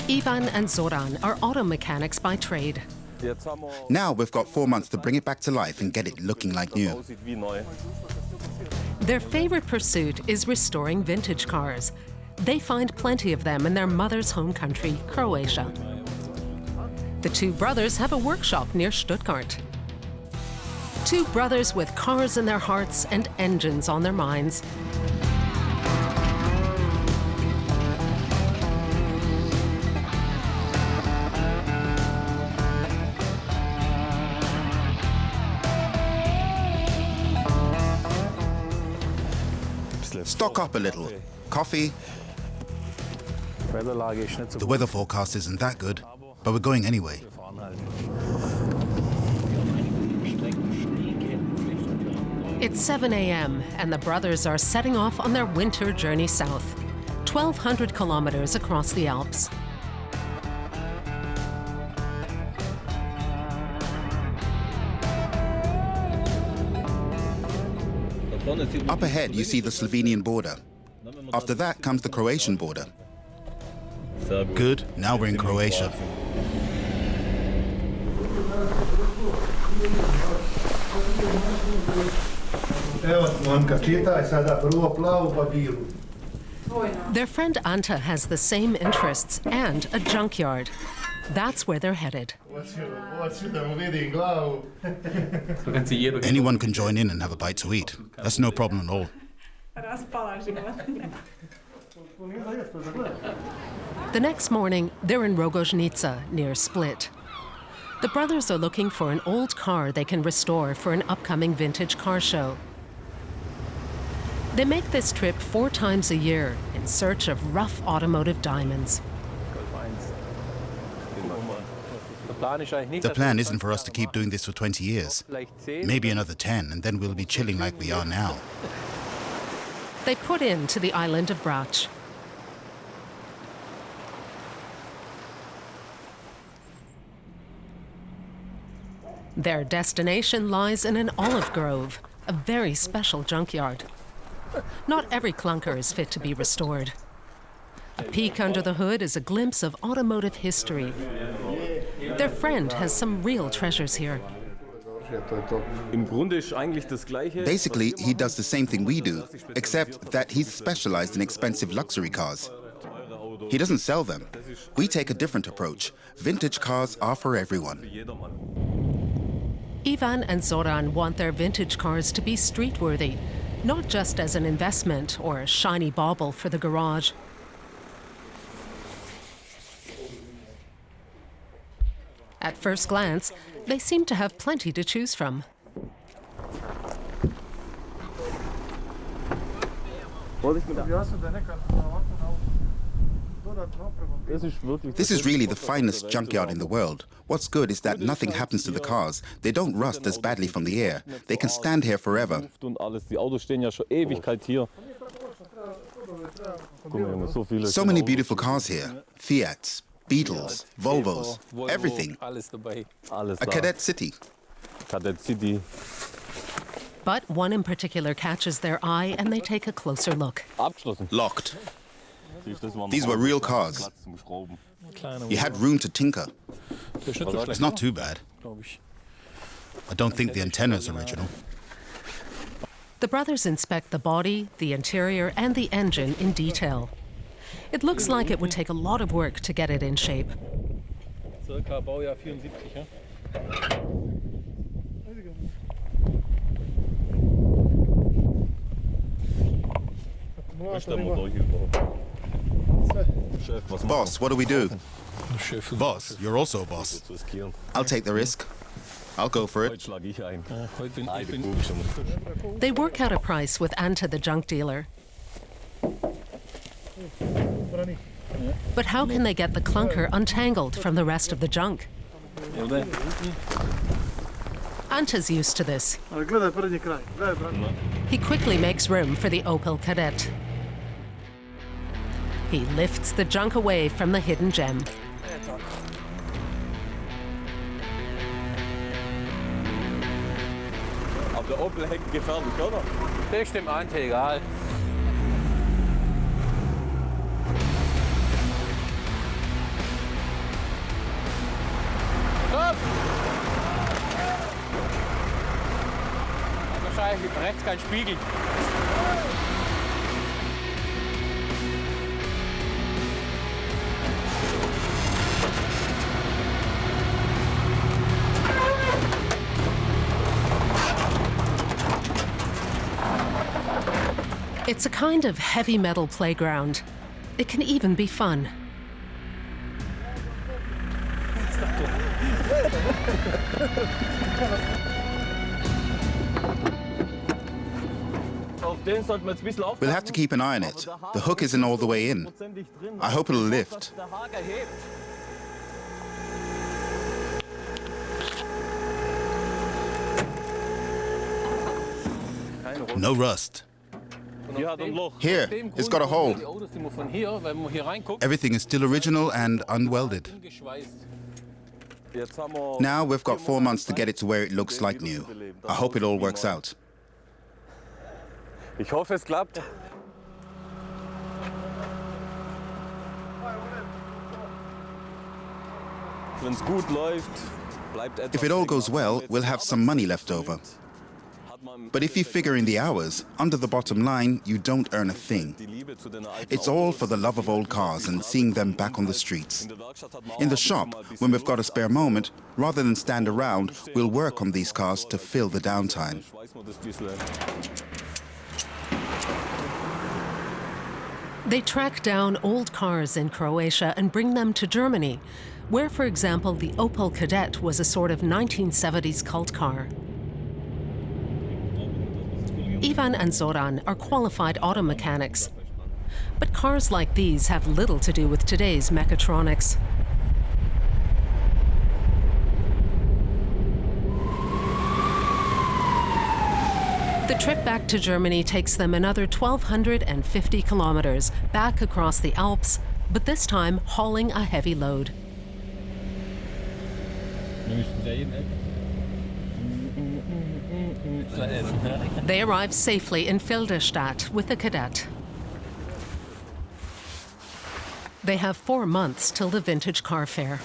Ivan and Zoran are auto mechanics by trade. Now we've got 4 months to bring it back to life and get it looking like new. Their favorite pursuit is restoring vintage cars. They find plenty of them in their mother's home country, Croatia. The two brothers have a workshop near Stuttgart. Two brothers with cars in their hearts and engines on their minds. Stock up a little. Coffee. The weather forecast isn't that good, but we're going anyway. It's 7 a.m. and the brothers are setting off on their winter journey south, 1,200 kilometers across the Alps. Up ahead, you see the Slovenian border. After that comes the Croatian border. Good, now we're in Croatia. Their friend Anta has the same interests and a junkyard. That's where they're headed. Anyone can join in and have a bite to eat. That's no problem at all. The next morning, they're in Rogoznica, near Split. The brothers are looking for an old car they can restore for an upcoming vintage car show. They make this trip 4 times a year in search of rough automotive diamonds. The plan isn't for us to keep doing this for 20 years. Maybe another 10, and then we'll be chilling like we are now. They put in to the island of Brač. Their destination lies in an olive grove, a very special junkyard. Not every clunker is fit to be restored. A peek under the hood is a glimpse of automotive history. Their friend has some real treasures here. Basically, he does the same thing we do, except that he's specialized in expensive luxury cars. He doesn't sell them. We take a different approach. Vintage cars are for everyone. Ivan and Zoran want their vintage cars to be street-worthy, not just as an investment or a shiny bauble for the garage. At first glance, they seem to have plenty to choose from. This is really the finest junkyard in the world. What's good is that nothing happens to the cars. They don't rust as badly from the air. They can stand here forever. So many beautiful cars here. Fiats, Beetles, Volvos, everything. A Kadett city. But one in particular catches their eye and they take a closer look. Locked. These were real cars. You had room to tinker. It's not too bad. I don't think the antenna is original. The brothers inspect the body, the interior, and the engine in detail. It looks like it would take a lot of work to get it in shape. Boss, what do we do? Boss, you're also a boss. I'll take the risk. I'll go for it. They work out a price with Anta, the junk dealer. But how can they get the clunker untangled from the rest of the junk? Anta's used to this. He quickly makes room for the Opel Kadett. He lifts the junk away from the hidden gem. Aber der Opel hängt gefährlich, oder? Das ist dem Ante egal. Wahrscheinlich rechts kein Spiegel. It's a kind of heavy metal playground. It can even be fun. We'll have to keep an eye on it. The hook isn't all the way in. I hope it'll lift. No rust. Here, it's got a hole. Everything is still original and unwelded. Now we've got 4 months to get it to where it looks like new. I hope it all works out. Ich hoffe, es klappt. If it all goes well, we'll have some money left over. But if you figure in the hours, under the bottom line, you don't earn a thing. It's all for the love of old cars and seeing them back on the streets. In the shop, when we've got a spare moment, rather than stand around, we'll work on these cars to fill the downtime. They track down old cars in Croatia and bring them to Germany, where, for example, the Opel Kadett was a sort of 1970s cult car. Ivan and Zoran are qualified auto mechanics. But cars like these have little to do with today's mechatronics. The trip back to Germany takes them another 1,250 kilometers back across the Alps, but this time hauling a heavy load. They arrive safely in Filderstadt with the Kadett. They have 4 months till the vintage car fair.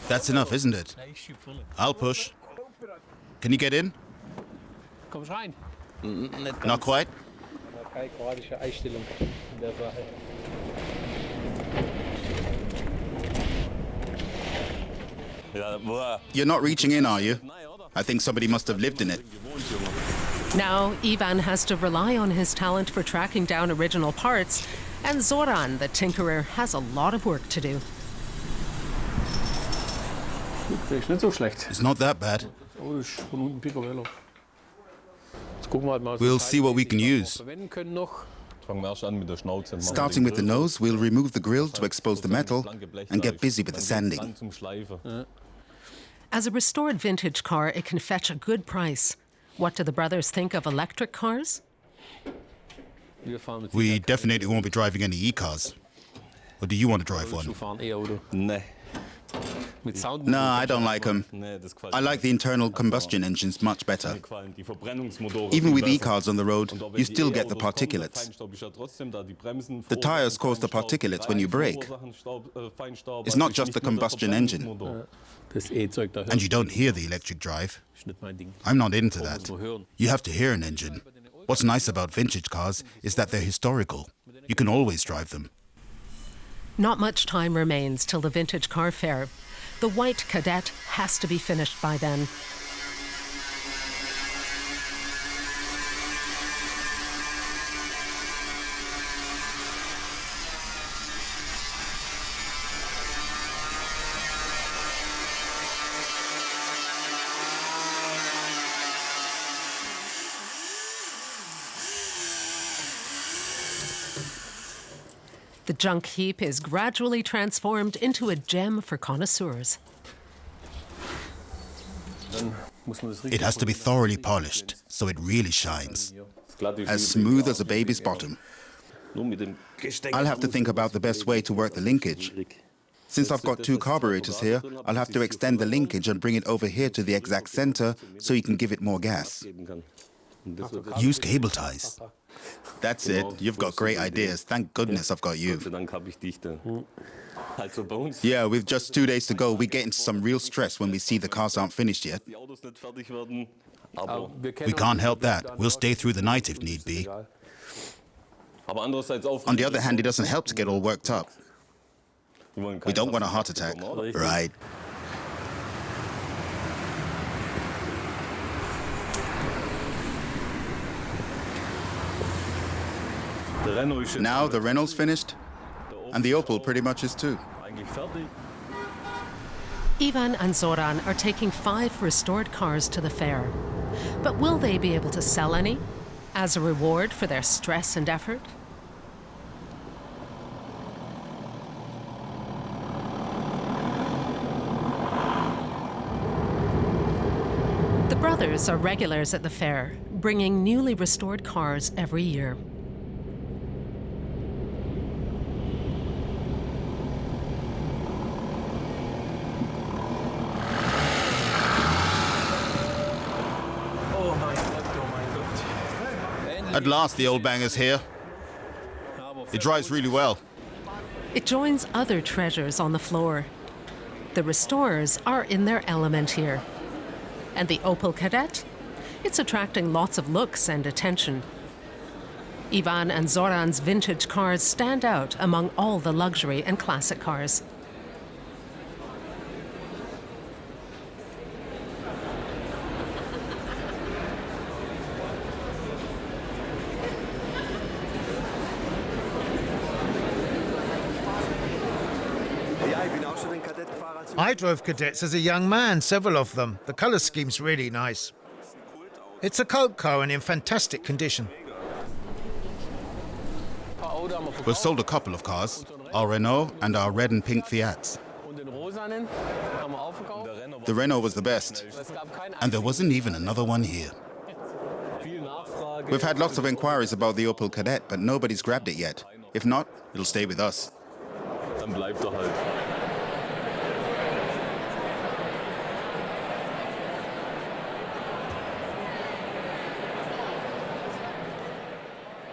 That's enough, isn't it? I'll push. Can you get in? Komm rein. Not quite. You're not reaching in, are you? I think somebody must have lived in it. Now, Ivan has to rely on his talent for tracking down original parts, and Zoran, the tinkerer, has a lot of work to do. It's not that bad. We'll see what we can use. Starting with the nose, we'll remove the grille to expose the metal and get busy with the sanding. As a restored vintage car, it can fetch a good price. What do the brothers think of electric cars? We definitely won't be driving any e-cars. Or do you want to drive one? No, I don't like them. I like the internal combustion engines much better. Even with e-cars on the road, you still get the particulates. The tires cause the particulates when you brake. It's not just the combustion engine. And you don't hear the electric drive. I'm not into that. You have to hear an engine. What's nice about vintage cars is that they're historical. You can always drive them. Not much time remains till the vintage car fair. The white Kadett has to be finished by then. The junk heap is gradually transformed into a gem for connoisseurs. It has to be thoroughly polished, so it really shines. As smooth as a baby's bottom. I'll have to think about the best way to work the linkage. Since I've got 2 carburetors here, I'll have to extend the linkage and bring it over here to the exact center so you can give it more gas. Use cable ties. That's it. You've got great ideas. Thank goodness I've got you. Also bei uns. Yeah, with just 2 days to go, we get into some real stress when we see the cars aren't finished yet. Die Autos nicht fertig werden. Aber We can't help that. We'll stay through the night if need be. aber andererseits auch. On the other hand, it doesn't help to get all worked up. Wir wollen We keinen don't want a heart Herzinfarkt attack. bekommen, oder? Right. Der Renault ist jetzt Now the Renault's finished, and the Opel pretty much is too. eigentlich fertig. Ivan and Zoran are taking 5 restored cars to the fair. But will they be able to sell any as a reward for their stress and effort? The brothers are regulars at the fair, bringing newly restored cars every year. At last, the old banger's here. It drives really well. It joins other treasures on the floor. The restorers are in their element here. And the Opel Kadett? It's attracting lots of looks and attention. Ivan and Zoran's vintage cars stand out among all the luxury and classic cars. I drove Kadetts as a young man, several of them. The colour scheme's really nice. It's a Coke car and in fantastic condition. We've sold a couple of cars, our Renault and our red and pink Fiats. Und den rosanen haben wir aufgekauft. The Renault was the best. Es gab keine And there wasn't even another one here. viel Nachfrage. We've had lots of inquiries about the Opel Kadett, but nobody's grabbed it yet. If not, it'll stay with us. Dann bleibt er halt.